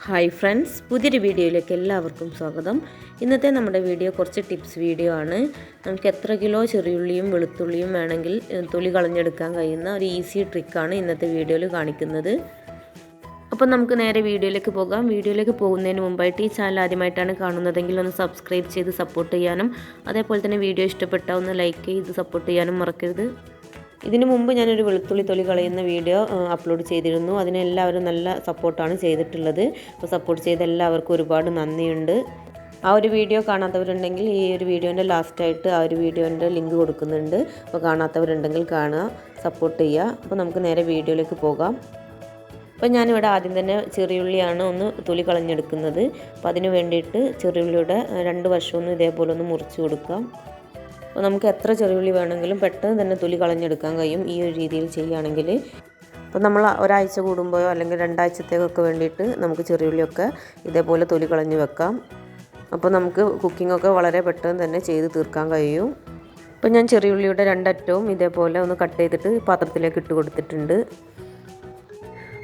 Hi friends, പുതിയൊരു വീഡിയോയിലേക്ക് എല്ലാവർക്കും സ്വാഗതം. ഇന്നത്തെ നമ്മുടെ വീഡിയോ കുറച്ച് ടിപ്സ് വീഡിയോ ആണ്. നമുക്ക് എത്ര കിലോ ചെറിയുള്ളിയും വെളുത്തുള്ളിയും വേണമെങ്കിൽ തൊലി കളഞ്ഞെടുക്കാൻ കഴിയുന്ന ഒരു ഈസി ട്രിക്കാണ് ഇന്നത്തെ വീഡിയോയിൽ കാണിക്കുന്നത്. അപ്പോൾ നമുക്ക് നേരെ വീഡിയോയിലേക്ക് പോകാം. വീഡിയോയിലേക്ക് പോകുന്നതിന് മുമ്പായിട്ട് ഈ ചാനൽ ആദ്യമായിട്ടാണ് കാണുന്നതെങ്കിൽ ഒന്ന് സബ്സ്ക്രൈബ് ചെയ്ത് സപ്പോർട്ട് ചെയ്യാനും അതേപോലെ തന്നെ വീഡിയോ ഇഷ്ടപ്പെട്ടാൽ ഒന്ന് ലൈക്ക് ചെയ്ത് സപ്പോർട്ട് ചെയ്യാനും മറക്കരുത്. ഇതിനു മുമ്പ് ഞാനൊരു വെളുത്തുള്ളി തൊലി കളയുന്ന വീഡിയോ അപ്ലോഡ് ചെയ്തിരുന്നു. അതിനെല്ലാവരും നല്ല സപ്പോർട്ടാണ് ചെയ്തിട്ടുള്ളത്. അപ്പോൾ സപ്പോർട്ട് ചെയ്ത എല്ലാവർക്കും ഒരുപാട് നന്ദിയുണ്ട്. ആ ഒരു വീഡിയോ കാണാത്തവരുണ്ടെങ്കിൽ ഈ ഒരു വീഡിയോൻ്റെ ലാസ്റ്റായിട്ട് ആ ഒരു വീഡിയോൻ്റെ ലിങ്ക് കൊടുക്കുന്നുണ്ട്. അപ്പോൾ കാണാത്തവരുണ്ടെങ്കിൽ കാണുക, സപ്പോർട്ട് ചെയ്യുക. അപ്പോൾ നമുക്ക് നേരെ വീഡിയോയിലേക്ക് പോകാം. അപ്പോൾ ഞാനിവിടെ ആദ്യം തന്നെ ചെറിയുള്ളിയാണ് ഒന്ന് തൊലി കളഞ്ഞെടുക്കുന്നത്. അപ്പോൾ അതിന് വേണ്ടിയിട്ട് ചെറിയുള്ളിയുടെ രണ്ട് വശമൊന്നും ഇതേപോലെ ഒന്ന് മുറിച്ച് കൊടുക്കാം. അപ്പോൾ നമുക്ക് എത്ര ചെറിയുള്ളി വേണമെങ്കിലും പെട്ടെന്ന് തന്നെ തൊലി കളഞ്ഞെടുക്കാൻ കഴിയും ഈ ഒരു രീതിയിൽ ചെയ്യുകയാണെങ്കിൽ. അപ്പോൾ നമ്മൾ ഒരാഴ്ച കൂടുമ്പോഴോ അല്ലെങ്കിൽ രണ്ടാഴ്ചത്തേക്കൊക്കെ വേണ്ടിയിട്ട് നമുക്ക് ചെറിയുള്ളിയൊക്കെ ഇതേപോലെ തൊലി കളഞ്ഞ് വെക്കാം. അപ്പോൾ നമുക്ക് കുക്കിങ്ങൊക്കെ വളരെ പെട്ടെന്ന് തന്നെ ചെയ്ത് തീർക്കാൻ കഴിയും. അപ്പോൾ ഞാൻ ചെറിയുള്ളിയുടെ രണ്ടറ്റവും ഇതേപോലെ ഒന്ന് കട്ട് ചെയ്തിട്ട് പാത്രത്തിലേക്ക് ഇട്ട് കൊടുത്തിട്ടുണ്ട്.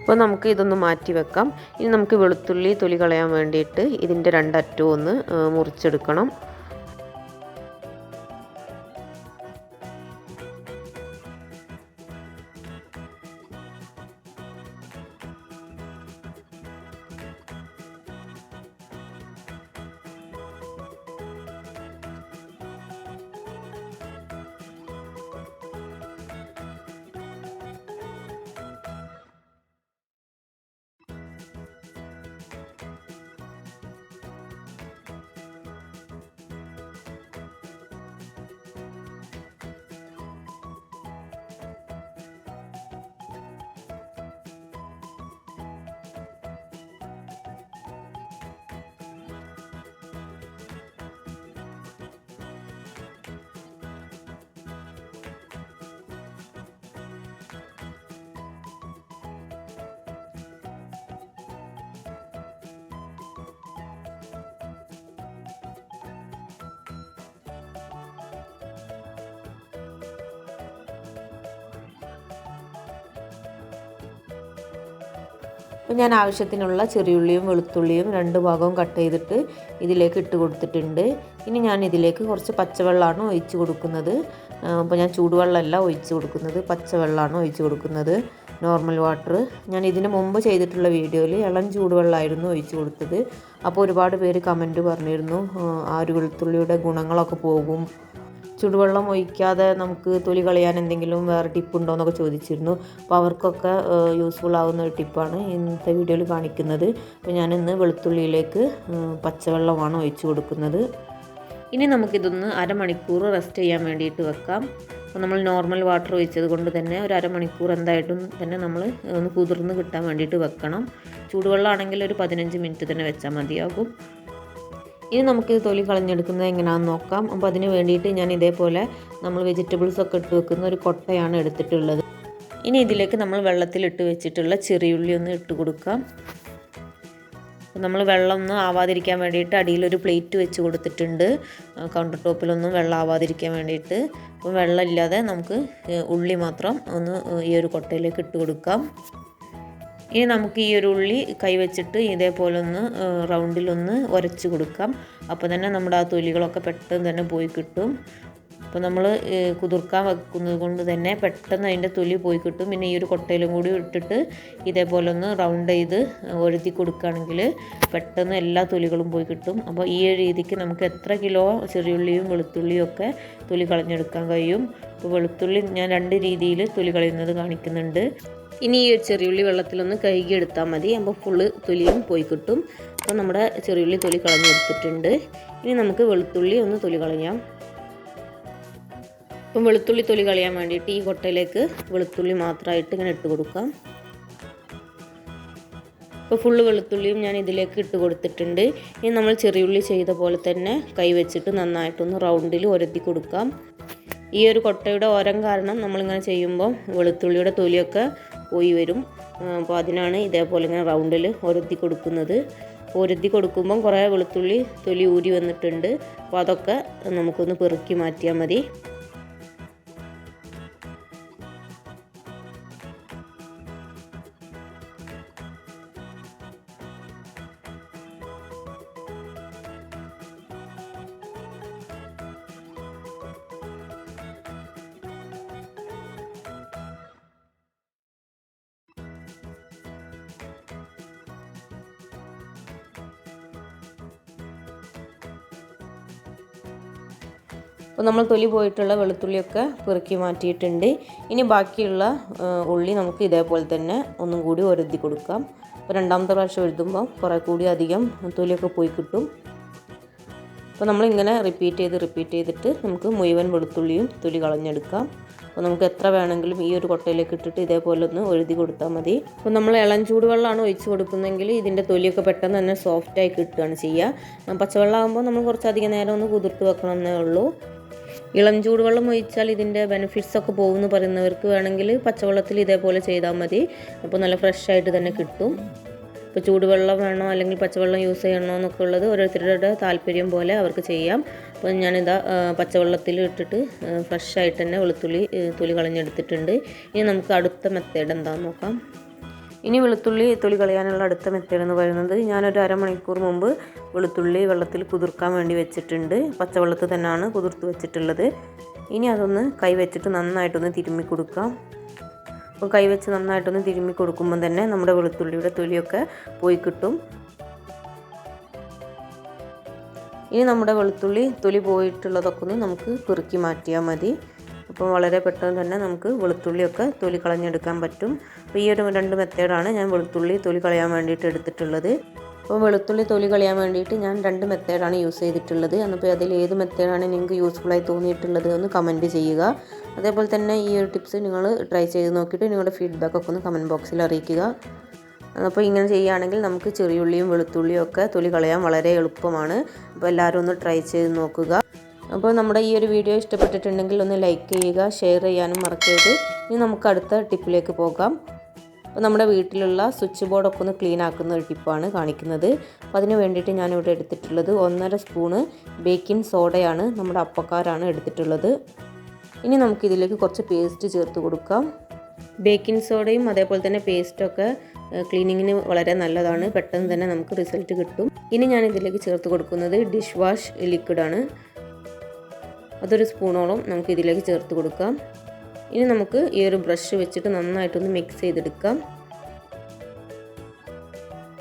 അപ്പോൾ നമുക്ക് ഇതൊന്ന് മാറ്റി വെക്കാം. ഇനി നമുക്ക് വെളുത്തുള്ളി തൊലി കളയാൻ വേണ്ടിയിട്ട് ഇതിൻ്റെ രണ്ടറ്റവും ഒന്ന് മുറിച്ചെടുക്കണം. അപ്പോൾ ഞാൻ ആവശ്യത്തിനുള്ള ചെറിയുള്ളിയും വെളുത്തുള്ളിയും രണ്ട് ഭാഗവും കട്ട് ചെയ്തിട്ട് ഇതിലേക്ക് ഇട്ട് കൊടുത്തിട്ടുണ്ട്. ഇനി ഞാൻ ഇതിലേക്ക് കുറച്ച് പച്ചവെള്ളമാണ് ഒഴിച്ച് കൊടുക്കുന്നത്. അപ്പോൾ ഞാൻ ചൂടുവെള്ളമല്ല ഒഴിച്ച് കൊടുക്കുന്നത്, പച്ചവെള്ളമാണ് ഒഴിച്ച് കൊടുക്കുന്നത്, നോർമൽ വാട്ടർ. ഞാൻ ഇതിന് മുമ്പ് ചെയ്തിട്ടുള്ള വീഡിയോയിൽ ഇളം ചൂടുവെള്ളമായിരുന്നു ഒഴിച്ച് കൊടുത്തത്. അപ്പോൾ ഒരുപാട് പേര് കമൻറ്റ് പറഞ്ഞിരുന്നു ആ ഒരു വെളുത്തുള്ളിയുടെ ഗുണങ്ങളൊക്കെ പോകും, ചുടുവെള്ളം ഒഴിക്കാതെ നമുക്ക് തൊലി കളയാൻ എന്തെങ്കിലും വേറെ ടിപ്പുണ്ടോ എന്നൊക്കെ ചോദിച്ചിരുന്നു. അപ്പോൾ അവർക്കൊക്കെ യൂസ്ഫുൾ ആവുന്ന ഒരു ടിപ്പാണ് ഇന്നത്തെ വീഡിയോയിൽ കാണിക്കുന്നത്. അപ്പോൾ ഞാനിന്ന് വെളുത്തുള്ളിയിലേക്ക് പച്ചവെള്ളമാണ് ഒഴിച്ച് കൊടുക്കുന്നത്. ഇനി നമുക്കിതൊന്ന് അരമണിക്കൂർ റെസ്റ്റ് ചെയ്യാൻ വേണ്ടിയിട്ട് വെക്കാം. അപ്പോൾ നമ്മൾ നോർമൽ വാട്ടർ ഒഴിച്ചത് കൊണ്ട് തന്നെ ഒരു അരമണിക്കൂർ എന്തായിട്ടും തന്നെ നമ്മൾ ഒന്ന് കുതിർന്ന് കിട്ടാൻ വേണ്ടിയിട്ട് വെക്കണം. ചൂടുവെള്ളമാണെങ്കിൽ ഒരു 15 മിനിറ്റ് തന്നെ വെച്ചാൽ മതിയാകും. ഇനി നമുക്കിത് തൊലി കളഞ്ഞെടുക്കുന്നത് എങ്ങനെയാണെന്ന് നോക്കാം. അപ്പോൾ അതിന് വേണ്ടിയിട്ട് ഞാൻ ഇതേപോലെ നമ്മൾ വെജിറ്റബിൾസൊക്കെ ഇട്ട് വെക്കുന്ന ഒരു കൊട്ടയാണ് എടുത്തിട്ടുള്ളത്. ഇനി ഇതിലേക്ക് നമ്മൾ വെള്ളത്തിലിട്ട് വെച്ചിട്ടുള്ള ചെറിയുള്ളി ഒന്ന് ഇട്ട് കൊടുക്കാം. അപ്പോൾ നമ്മൾ വെള്ളം ഒന്നും ആവാതിരിക്കാൻ വേണ്ടിയിട്ട് അടിയിലൊരു പ്ലേറ്റ് വെച്ച് കൊടുത്തിട്ടുണ്ട്, കൗണ്ടർ ടോപ്പിലൊന്നും വെള്ളം ആവാതിരിക്കാൻ വേണ്ടിയിട്ട്. അപ്പോൾ വെള്ളമില്ലാതെ നമുക്ക് ഉള്ളി മാത്രം ഒന്ന് ഈ ഒരു കൊട്ടയിലേക്ക് ഇട്ട് കൊടുക്കാം. ഇനി നമുക്ക് ഈ ഒരു ഉള്ളി കൈവച്ചിട്ട് ഇതേപോലെ ഒന്ന് റൗണ്ടിലൊന്ന് ഉരച്ച് കൊടുക്കാം. അപ്പോൾ തന്നെ നമ്മുടെ ആ തൊലികളൊക്കെ പെട്ടെന്ന് തന്നെ പോയി കിട്ടും. അപ്പോൾ നമ്മൾ കുതിർക്കാൻ വെക്കുന്നത് കൊണ്ട് തന്നെ പെട്ടെന്ന് അതിൻ്റെ തൊലി പോയി കിട്ടും. പിന്നെ ഈ ഒരു കൊട്ടയിലും കൂടി ഇട്ടിട്ട് ഇതേപോലെ ഒന്ന് റൗണ്ട് ചെയ്ത് ഒഴുതി കൊടുക്കുകയാണെങ്കിൽ പെട്ടെന്ന് എല്ലാ തൊലികളും പോയി കിട്ടും. അപ്പോൾ ഈ ഒരു രീതിക്ക് നമുക്ക് എത്ര കിലോ ചെറിയുള്ളിയും വെളുത്തുള്ളിയും ഒക്കെ തൊലി കളഞ്ഞെടുക്കാൻ കഴിയും. അപ്പോൾ വെളുത്തുള്ളി ഞാൻ രണ്ട് രീതിയിൽ തൊലി കളയുന്നത് കാണിക്കുന്നുണ്ട്. ഇനി ഈ ചെറിയുള്ളി വെള്ളത്തിലൊന്ന് കഴുകിയെടുത്താൽ മതി. അപ്പോൾ ഫുള്ള് തൊലിയും പോയി കിട്ടും. അപ്പോൾ നമ്മുടെ ചെറിയുള്ളി തൊലി കളഞ്ഞെടുത്തിട്ടുണ്ട്. ഇനി നമുക്ക് വെളുത്തുള്ളി ഒന്ന് തൊലി കളയാം. അപ്പം വെളുത്തുള്ളി തൊലി കളയാൻ വേണ്ടിയിട്ട് ഈ കൊട്ടയിലേക്ക് വെളുത്തുള്ളി മാത്രമായിട്ട് ഇങ്ങനെ ഇട്ട് കൊടുക്കാം. അപ്പോൾ ഫുള്ള് വെളുത്തുള്ളിയും ഞാൻ ഇതിലേക്ക് ഇട്ട് കൊടുത്തിട്ടുണ്ട്. ഇനി നമ്മൾ ചെറിയുള്ളി ചെയ്ത പോലെ തന്നെ കൈ വെച്ചിട്ട് നന്നായിട്ടൊന്ന് റൗണ്ടിൽ ഉരത്തി കൊടുക്കാം. ഈ ഒരു കൊട്ടയുടെ ഓരം കാരണം നമ്മളിങ്ങനെ ചെയ്യുമ്പോൾ വെളുത്തുള്ളിയുടെ തൊലിയൊക്കെ പോയി വരും. അപ്പോൾ അതിനാണ് ഇതേപോലെ ഇങ്ങനെ റൗണ്ടിൽ ഉരത്തി കൊടുക്കുന്നത്. ഉരത്തി കൊടുക്കുമ്പം കുറേ വെളുത്തുള്ളി തൊലി ഊരി വന്നിട്ടുണ്ട്. അപ്പോൾ അതൊക്കെ നമുക്കൊന്ന് പെറുക്കി മാറ്റിയാൽ മതി. അപ്പോൾ നമ്മൾ തൊലി പോയിട്ടുള്ള വെളുത്തുള്ളിയൊക്കെ പെറുക്കി മാറ്റിയിട്ടുണ്ട്. ഇനി ബാക്കിയുള്ള ഉള്ളി നമുക്ക് ഇതേപോലെ തന്നെ ഒന്നും കൂടി ഒരതി കൊടുക്കാം. അപ്പോൾ രണ്ടാമത്തെ പ്രാവശ്യം എഴുതുമ്പോൾ കുറേ കൂടി അധികം തൊലിയൊക്കെ പോയി കിട്ടും. അപ്പോൾ നമ്മളിങ്ങനെ റിപ്പീറ്റ് ചെയ്തിട്ട് നമുക്ക് മുഴുവൻ വെളുത്തുള്ളിയും തൊലി കളഞ്ഞെടുക്കാം. അപ്പോൾ നമുക്ക് എത്ര വേണമെങ്കിലും ഈ ഒരു കൊട്ടയിലേക്ക് ഇട്ടിട്ട് ഇതേപോലെ ഒന്ന് ഒഴുതി കൊടുത്താൽ മതി. അപ്പോൾ നമ്മൾ ഇളം ചൂടുവെള്ളമാണ് ഒഴിച്ച് കൊടുക്കുന്നതെങ്കിൽ ഇതിൻ്റെ തൊലിയൊക്കെ പെട്ടെന്ന് തന്നെ സോഫ്റ്റായി കിട്ടുകയാണ് ചെയ്യുക. പച്ചവെള്ളം ആകുമ്പോൾ നമ്മൾ കുറച്ചധികം നേരം ഒന്ന് കുതിർത്ത് വെക്കണമെന്നേ ഉള്ളൂ. ഇളം ചൂടുവെള്ളം ഒഴിച്ചാൽ ഇതിൻ്റെ ബെനിഫിറ്റ്സ് ഒക്കെ പോകുമെന്ന് പറയുന്നവർക്ക് വേണമെങ്കിൽ പച്ചവെള്ളത്തിൽ ഇതേപോലെ ചെയ്താൽ മതി. അപ്പോൾ നല്ല ഫ്രഷ് ആയിട്ട് തന്നെ കിട്ടും. ഇപ്പോൾ ചൂടുവെള്ളം വേണോ അല്ലെങ്കിൽ പച്ചവെള്ളം യൂസ് ചെയ്യണോ എന്നൊക്കെ ഉള്ളത് ഓരോരുത്തരുടെ താല്പര്യം പോലെ അവർക്ക് ചെയ്യാം. അപ്പോൾ ഞാനിതാ പച്ചവെള്ളത്തിൽ ഇട്ടിട്ട് ഫ്രഷ് ആയിട്ട് തന്നെ വെളുത്തുള്ളി തൊലി കളഞ്ഞെടുത്തിട്ടുണ്ട്. ഇനി നമുക്ക് അടുത്ത മെത്തേഡ് എന്താണെന്ന് നോക്കാം. ഇനി വെളുത്തുള്ളി തൊലി കളയാനുള്ള അടുത്ത മെത്തേഡ് എന്ന് പറയുന്നത്, ഞാനൊരു അരമണിക്കൂർ മുമ്പ് വെളുത്തുള്ളി വെള്ളത്തിൽ കുതിർക്കാൻ വേണ്ടി വെച്ചിട്ടുണ്ട്. പച്ചവെള്ളത്തിൽ തന്നെയാണ് കുതിർത്ത് വെച്ചിട്ടുള്ളത്. ഇനി അതൊന്ന് കൈ വെച്ചിട്ട് നന്നായിട്ടൊന്ന് തിരുമ്മി കൊടുക്കാം. അപ്പോൾ കൈ വെച്ച് നന്നായിട്ടൊന്ന് തിരുമ്മി കൊടുക്കുമ്പോൾ തന്നെ നമ്മുടെ വെളുത്തുള്ളിയുടെ തൊലിയൊക്കെ പോയി കിട്ടും. ഇനി നമ്മുടെ വെളുത്തുള്ളി തൊലി പോയിട്ടുള്ളതൊക്കെ ഒന്ന് നമുക്ക് പെറുക്കി മാറ്റിയാൽ മതി. അപ്പോൾ വളരെ പെട്ടെന്ന് തന്നെ നമുക്ക് വെളുത്തുള്ളിയൊക്കെ തൊലി കളഞ്ഞെടുക്കാൻ പറ്റും. അപ്പോൾ ഈ ഒരു 2 മെത്തേഡാണ് ഞാൻ വെളുത്തുള്ളി തൊലി കളയാൻ വേണ്ടിയിട്ട് എടുത്തിട്ടുള്ളത്. അപ്പോൾ വെളുത്തുള്ളി തൊലി കളയാൻ വേണ്ടിയിട്ട് ഞാൻ 2 മെത്തേഡാണ് യൂസ് ചെയ്തിട്ടുള്ളത്. അപ്പോൾ അതിൽ ഏത് മെത്തേഡാണ് നിങ്ങൾക്ക് യൂസ്ഫുള്ളായി തോന്നിയിട്ടുള്ളത് ഒന്ന് കമൻറ്റ് ചെയ്യുക. അതേപോലെ തന്നെ ഈ ഒരു ടിപ്സ് നിങ്ങൾ ട്രൈ ചെയ്ത് നോക്കിയിട്ട് നിങ്ങളുടെ ഫീഡ്ബാക്കൊക്കെ ഒന്ന് കമൻറ്റ് ബോക്സിൽ അറിയിക്കുക. അപ്പോൾ ഇങ്ങനെ ചെയ്യുകയാണെങ്കിൽ നമുക്ക് ചെറിയുള്ളിയും വെളുത്തുള്ളിയും ഒക്കെ തൊലി കളയാൻ വളരെ എളുപ്പമാണ്. അപ്പോൾ എല്ലാവരും ഒന്ന് ട്രൈ ചെയ്ത് നോക്കുക. അപ്പോൾ നമ്മുടെ ഈ ഒരു വീഡിയോ ഇഷ്ടപ്പെട്ടിട്ടുണ്ടെങ്കിൽ ഒന്ന് ലൈക്ക് ചെയ്യുക, ഷെയർ ചെയ്യാനും മറക്കരുത്. ഇനി നമുക്ക് അടുത്ത ടിപ്പിലേക്ക് പോകാം. അപ്പോൾ നമ്മുടെ വീട്ടിലുള്ള സ്വിച്ച് ബോർഡൊക്കെ ഒന്ന് ക്ലീൻ ആക്കുന്ന ഒരു ടിപ്പാണ് കാണിക്കുന്നത്. അപ്പോൾ അതിന് വേണ്ടിയിട്ട് ഞാനിവിടെ എടുത്തിട്ടുള്ളത് 1.5 സ്പൂണ് ബേക്കിംഗ് സോഡയാണ്, നമ്മുടെ അപ്പക്കാരാണ് എടുത്തിട്ടുള്ളത്. ഇനി നമുക്കിതിലേക്ക് കുറച്ച് പേസ്റ്റ് ചേർത്ത് കൊടുക്കാം. ബേക്കിംഗ് സോഡയും അതേപോലെ തന്നെ പേസ്റ്റൊക്കെ ക്ലീനിങ്ങിന് വളരെ നല്ലതാണ്. പെട്ടെന്ന് തന്നെ നമുക്ക് റിസൾട്ട് കിട്ടും. ഇനി ഞാൻ ഇതിലേക്ക് ചേർത്ത് കൊടുക്കുന്നത് ഡിഷ് വാഷ് ലിക്വിഡാണ്. അതൊരു സ്പൂണോളം നമുക്ക് ഇതിലേക്ക് ചേർത്ത് കൊടുക്കാം. ഇനി നമുക്ക് ഈ ഒരു ബ്രഷ് വെച്ചിട്ട് നന്നായിട്ടൊന്ന് മിക്സ് ചെയ്തെടുക്കാം.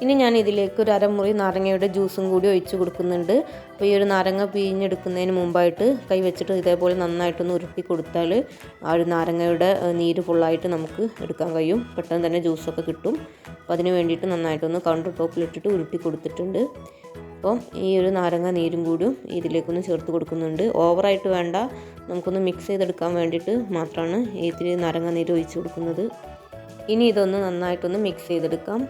ഇനി ഞാൻ ഇതിലേക്ക് ഒരു അരമുറി നാരങ്ങയുടെ ജ്യൂസും കൂടി ഒഴിച്ച് കൊടുക്കുന്നുണ്ട്. അപ്പോൾ ഈ ഒരു നാരങ്ങ പിഴിഞ്ഞെടുക്കുന്നതിന് മുമ്പായിട്ട് കൈ വെച്ചിട്ട് ഇതേപോലെ നന്നായിട്ടൊന്ന് ഉരുട്ടി കൊടുത്താൽ ആ ഒരു നാരങ്ങയുടെ നീര് ഫുള്ളായിട്ട് നമുക്ക് എടുക്കാൻ കഴിയും. പെട്ടെന്ന് തന്നെ ജ്യൂസൊക്കെ കിട്ടും. അപ്പോൾ അതിന് വേണ്ടിയിട്ട് നന്നായിട്ടൊന്ന് കൗണ്ടർ ടോപ്പിലിട്ടിട്ട് ഉരുട്ടി കൊടുത്തിട്ടുണ്ട്. അപ്പം ഈ ഒരു നാരങ്ങ നീരും കൂടിയും ഇതിലേക്കൊന്ന് ചേർത്ത് കൊടുക്കുന്നുണ്ട്. ഓവറായിട്ട് വേണ്ട, നമുക്കൊന്ന് മിക്സ് ചെയ്തെടുക്കാൻ വേണ്ടിയിട്ട് മാത്രമാണ് ഇതിൽ നാരങ്ങ നീര് ഒഴിച്ച് കൊടുക്കുന്നത്. ഇനി ഇതൊന്ന് നന്നായിട്ടൊന്ന് മിക്സ് ചെയ്തെടുക്കാം.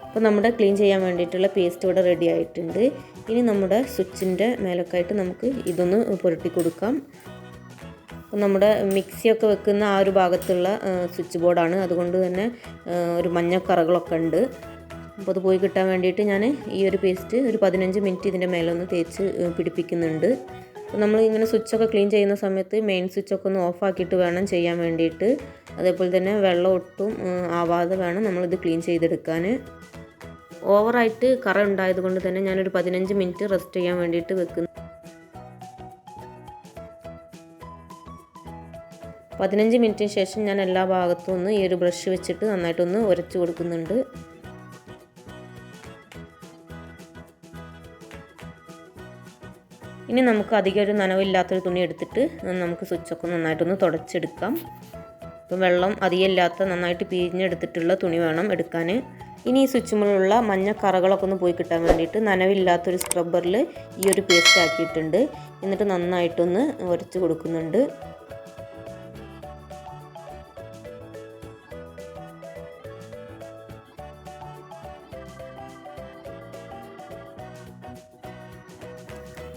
അപ്പോൾ നമ്മുടെ ക്ലീൻ ചെയ്യാൻ വേണ്ടിയിട്ടുള്ള പേസ്റ്റ് ഇവിടെ റെഡി ആയിട്ടുണ്ട്. ഇനി നമ്മുടെ സ്വിച്ചിൻ്റെ മേലൊക്കെയായിട്ട് നമുക്ക് ഇതൊന്ന് പുരട്ടി കൊടുക്കാം. അപ്പോൾ നമ്മുടെ മിക്സിയൊക്കെ വെക്കുന്ന ആ ഒരു ഭാഗത്തുള്ള സ്വിച്ച് ബോർഡാണ്, അതുകൊണ്ട് തന്നെ ഒരു മഞ്ഞക്കറകളൊക്കെ ഉണ്ട്. അപ്പോൾ അത് പോയി കിട്ടാൻ വേണ്ടിയിട്ട് ഞാൻ ഈ ഒരു പേസ്റ്റ് ഒരു 15 മിനിറ്റ് ഇതിൻ്റെ മേലൊന്ന് തേച്ച് പിടിപ്പിക്കുന്നുണ്ട്. അപ്പോൾ നമ്മൾ ഇങ്ങനെ സ്വിച്ചൊക്കെ ക്ലീൻ ചെയ്യുന്ന സമയത്ത് മെയിൻ സ്വിച്ചൊക്കെ ഒന്ന് ഓഫാക്കിയിട്ട് വേണം ചെയ്യാൻ വേണ്ടിയിട്ട്. അതേപോലെ തന്നെ വെള്ളം ഒട്ടും ആവാതെ വേണം നമ്മളിത് ക്ലീൻ ചെയ്തെടുക്കാൻ. ഓവറായിട്ട് കറ ഉണ്ടായത് കൊണ്ട് തന്നെ ഞാനൊരു 15 മിനിറ്റ് റെസ്റ്റ് ചെയ്യാൻ വേണ്ടിയിട്ട് വെക്കുന്നു. 15 മിനിറ്റിന് ശേഷം ഞാൻ എല്ലാ ഭാഗത്തും ഒന്ന് ഈ ഒരു ബ്രഷ് വെച്ചിട്ട് നന്നായിട്ടൊന്ന് ഉരച്ച് കൊടുക്കുന്നുണ്ട്. ഇനി നമുക്ക് അധികം ഒരു നനവില്ലാത്തൊരു തുണി എടുത്തിട്ട് നമുക്ക് സ്വിച്ചൊക്കെ നന്നായിട്ടൊന്ന് തുടച്ചെടുക്കാം. അപ്പം വെള്ളം അധികം ഇല്ലാത്ത നന്നായിട്ട് പിഴിഞ്ഞെടുത്തിട്ടുള്ള തുണി വേണം എടുക്കാൻ. ഇനി ഈ സ്വിച്ചുമുള്ള മഞ്ഞ കറകളൊക്കെ ഒന്ന് പോയി കിട്ടാൻ വേണ്ടിയിട്ട് നനവില്ലാത്തൊരു സ്ക്രബ്ബറിൽ ഈ ഒരു പേസ്റ്റ് ആക്കിയിട്ടുണ്ട്. എന്നിട്ട് നന്നായിട്ടൊന്ന് ഉരച്ച് കൊടുക്കുന്നുണ്ട്.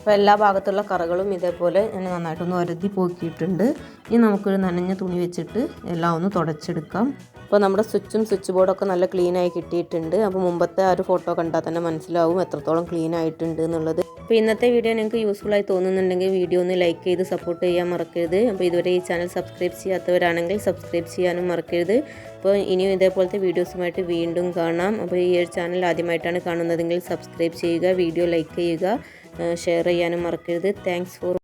അപ്പോൾ എല്ലാ ഭാഗത്തുള്ള കറകളും ഇതേപോലെ ഞാൻ നന്നായിട്ടൊന്ന് ഉരതി പോക്കിയിട്ടുണ്ട്. ഇനി നമുക്കൊരു നനഞ്ഞ തുണി വെച്ചിട്ട് എല്ലാം ഒന്ന് തുടച്ചെടുക്കാം. അപ്പോൾ നമ്മുടെ സ്വിച്ച് ബോർഡൊക്കെ നല്ല ക്ലീനായി കിട്ടിയിട്ടുണ്ട്. അപ്പോൾ മുമ്പത്തെ ആ ഒരു ഫോട്ടോ കണ്ടാൽ തന്നെ മനസ്സിലാവും എത്രത്തോളം ക്ലീൻ ആയിട്ടുണ്ട് എന്നുള്ളത്. അപ്പോൾ ഇന്നത്തെ വീഡിയോ നിങ്ങൾക്ക് യൂസ്ഫുള്ളായി തോന്നുന്നുണ്ടെങ്കിൽ വീഡിയോ ഒന്ന് ലൈക്ക് ചെയ്ത് സപ്പോർട്ട് ചെയ്യാൻ മറക്കരുത്. അപ്പോൾ ഇതുവരെ ഈ ചാനൽ സബ്സ്ക്രൈബ് ചെയ്യാത്തവരാണെങ്കിൽ സബ്സ്ക്രൈബ് ചെയ്യാനും മറക്കരുത്. അപ്പോൾ ഇനിയും ഇതേപോലത്തെ വീഡിയോസുമായിട്ട് വീണ്ടും കാണാം. അപ്പോൾ ഈ ഒരു ചാനൽ ആദ്യമായിട്ടാണ് കാണുന്നതെങ്കിൽ സബ്സ്ക്രൈബ് ചെയ്യുക, വീഡിയോ ലൈക്ക് ചെയ്യുക, ഷെയർ ചെയ്യാനും മറക്കരുത്. Thanks for